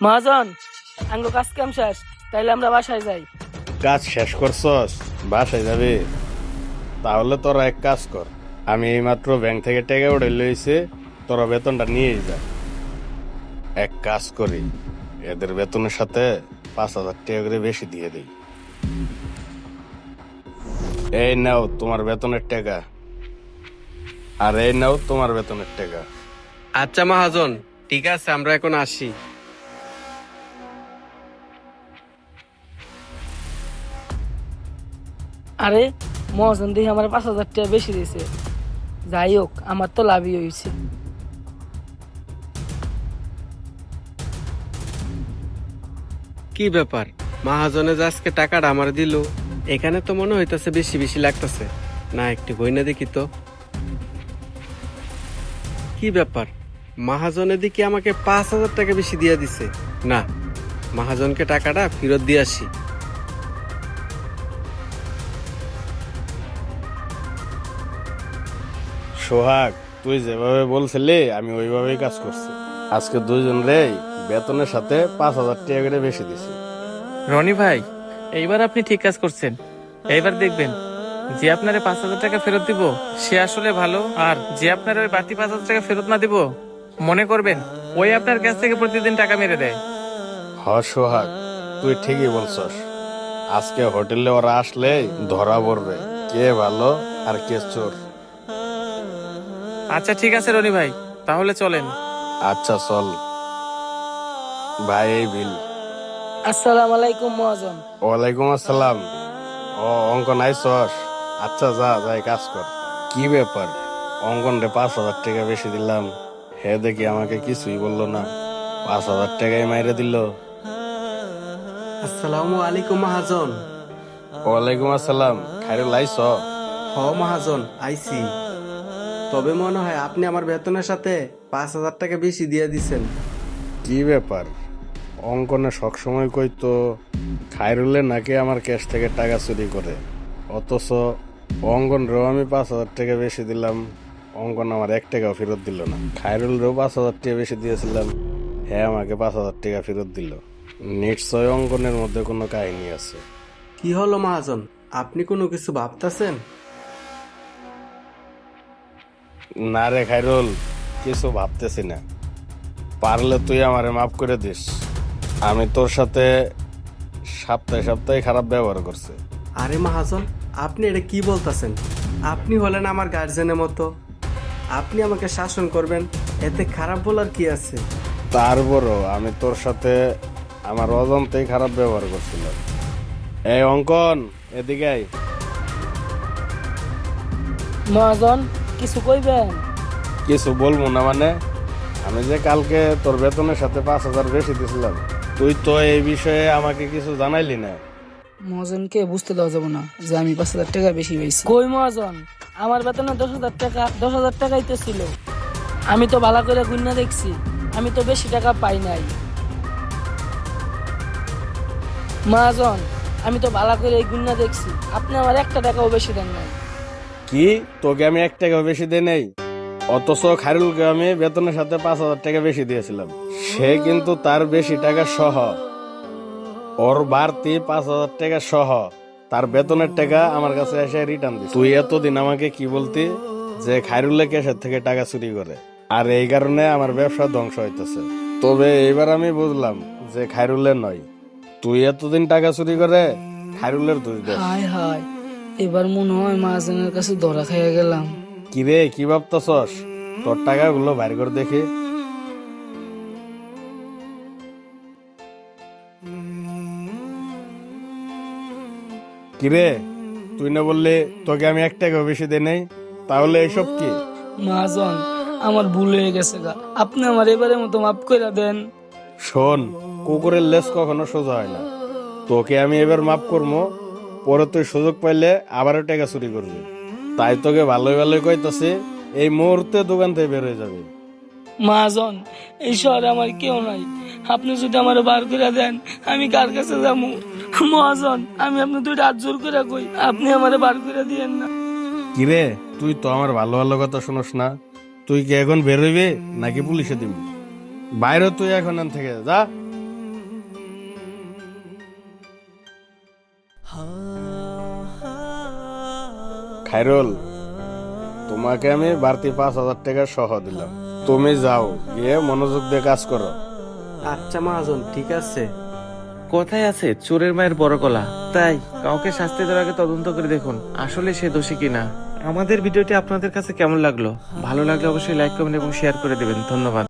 মহাজন, আঙ্গো কাজ কাম শেষ, তাইলে আমরা বাসায় যাই। কাজ শেষ করছস, বাসায় যাবি? তাহলে তোরা এক কাজ কর, আমি এইমাত্র ব্যাংক থেকে টাকা উঠে লইছি, তোরা বেতনটা নিয়ে যা। এক কাজ করি, এদের বেতনের সাথে 5,000 টাকা করে বেশি দিয়ে দিই। এই নাও তোমার বেতনের টাকা, আর এই নাও তোমার বেতনের টাকা। আচ্ছা মহাজন, ঠিক আছে, আমরা এখন আসি। আরে মহাজন দেখি আমার 5,000 টাকা বেশি দিয়েছে। যাই হোক, আমার তো লাভই হয়েছে। কি ব্যাপার, মহাজনে যে আজকে টাকাটা আমার দিল, এখানে তো মনে হইতাছে বেশি বেশি লাগতেছে। না, একটু গয়না দেখি তো। কি ব্যাপার, মহাজনে দিকে আমাকে 5,000 টাকা বেশি দিয়ে দিছে। না, মহাজনকে টাকাটা ফেরত দিয়ে আসি। সোহাগ, তুই যেভাবে বলছিলি আমি ওইভাবেই কাজ করছি। আজকে দুইজন রে বেতনের সাথে 5,000 টাকা করে বেশি দিছি। রনি ভাই, এইবার আপনি ঠিক কাজ করছেন। এইবার দেখবেন যে আপনারে 5,000 টাকা ফেরত দিব সে আসলে ভালো, আর যে আপনার ওই বাড়তি 5,000 টাকা ফেরত না দিব, মনে করবেন ওই আপনার কাছ থেকে প্রতিদিন টাকা মেরে দেয়। হ সোহাগ, তুই ঠিকই বলছস। আজকে হোটেলে ওরা আসলে ধরা পড়বে কে ভালো আর কে চোর। আচ্ছা ঠিক আছে রনি ভাই, তাহলে চলেন। আচ্ছা চল ভাই, এই বিল। আসসালামু আলাইকুম মহাজন। ওয়ালাইকুম আসসালাম। ও অঙ্কন আইসস? আচ্ছা যা, যাই কাজ কর। কি ব্যাপার, অঙ্কন রে 5,000 টাকা বেশি দিলাম, হে দেখি আমাকে কিছুই বললো না, 5,000 টাকাই মাইরে দিল। আসসালামু আলাইকুম মহাজন। ওয়ালাইকুম আসসালাম। খাইরুল আইস? হ মহাজন, আইসি। তবে মনে হয় আপনি আমার বেতনের সাথে 5,000 টাকা বেশি দিয়ে দিছেন। কি ব্যাপার, অঙ্কনে সবসময় কইতো খাইরুলে নাকি আমার ক্যাশ থেকে টাকা চুরি করে, অথচ অঙ্কন রেও আমি 5,000 টাকা বেশি দিলাম, অঙ্কন আমার 1 টাকাও ফেরত দিল না। খাইরুল রেও 5,000 টাকা বেশি দিয়েছিলাম, হ্যাঁ আমাকে 5,000 টাকা ফেরত দিল। নিশ্চয় অঙ্কনের মধ্যে কোনো কাহিনী আছে। কি হলো মহাজন, আপনি কোনো কিছু ভাবতেছেন? না রে খাইরুল, কিছু ভাবতেছি না। পারলে তুই আমারে মাফ করে দিস। আমি তোর সাথে সপ্তাহে সপ্তাহে খারাপ ব্যবহার করছি। আরে মহাজন, আপনি এটা কি বলতেছেন? আপনি হলেন আমার গার্জেনের মতো, আপনি আমাকে শাসন করবেন, এতে খারাপ বলার কি আছে? তারপরও আমি তোর সাথে আমার অজান্তেই খারাপ ব্যবহার করছিলাম। এই অঙ্কন, এদিকে আয়। মহাজন, কিছু কইবেন? কিছু বলবো না মানে? আমি যে কালকে তোর বেতনের সাথে 5,000 বেশি দিছিলাম, তুই তো এই বিষয়ে আমাকে কিছু জানাইলি না। মহাজনকে বুঝতে দেওয়া যাবে না যে আমি 5,000 টাকা বেশি পেয়েছি। কই মহাজন, আমার বেতনে 10,000 টাকা, 10,000 টাকাই তো ছিল। আমি তো ভালো করে গুণনা দেখছি, আমি তো বেশি টাকা পাই নাই। মহাজন, আমি তো ভালো করে এই গুণনা দেখছি, আপনি আমার 1 টাকাও বেশি দেন নাই। কি, তোকে আমি 1 টাকাও বেশি দেই নাই? অথচ খাইরুলকে আমি বেতনের সাথে 5,000 টাকা বেশি দিয়েছিলাম, সে কিন্তু তার বেশি টাকা সহ, ওর বাড়তি 5,000 টাকা সহ তার বেতনের টাকা আমার কাছে এসে রিটার্ন দিস। তুই এতদিন আমাকে কি বলতি যে খাইরুলে ক্যাশের থেকে টাকা চুরি করে, আর এই কারণে আমার ব্যবসা ধ্বংস হইতেছে। তবে এইবার আমি বুঝলাম যে খাইরুলের নয়, তুই এতদিন টাকা চুরি করে খাইরুলের দোষ দেস। হায় হায়, এবার মনে হয় মহাজনের কাছে ধরা খাইয়া গেলাম। কিরে, কি ভাবতেছস? তোর টাকাগুলো বাইর করে দেখি। কিরে, তুই না বললি তোকে আমি 1 টাকাও বেশি দেই নাই? তাহলে এইসব কি? মহাজন, আমার ভুল হয়ে গেছে গা, আপনি আমার এবারের মতো মাফ করে দেন। শোন, কুকুরের লেজ কখনো সোজা হয় না। তোকে আমি এবার মাফ করবো, পরে তুই সুযোগ পাইলে আবারও টাকা চুরি করবি। তাই তোকে ভালোই ভালোই কইতাছি, এই মুহূর্তে দোকান থেকে বের হয়ে যাবে। মহাজন, এই শহরে আমার কেউ নাই, আপনি যদি আমার বার করে দেন আমি কার কাছে যাবো? মহাজন, আমি আপনি 2টা হাত জোর করে কই, আপনি আমার বার করে দিয়েন না। কিরে, তুই তো আমার ভালো ভালো কথা শুনোস না। তুই কি এখন বের হইবি নাকি পুলিশে দিবি? বাইরে তুই এখন এখান থেকে যা। খায়রুল, তোমাকে আমি বাড়তি 5,000 টাকা সহ দিলাম। তুমি যাও, গিয়ে মনোযোগ দিয়ে কাজ করো। আচ্ছা মহাজন, ঠিক আছে। কোথায় আছে চোরের মায়ের বড় গলা? তাই কাউকে শাস্তি দেওয়ার আগে তদন্ত করে দেখুন আসলে সে দোষী কিনা। আমাদের ভিডিওটি আপনাদের কাছে কেমন লাগলো? ভালো লাগলে অবশ্যই লাইক কমেন্ট এবং শেয়ার করে দিবেন। ধন্যবাদ।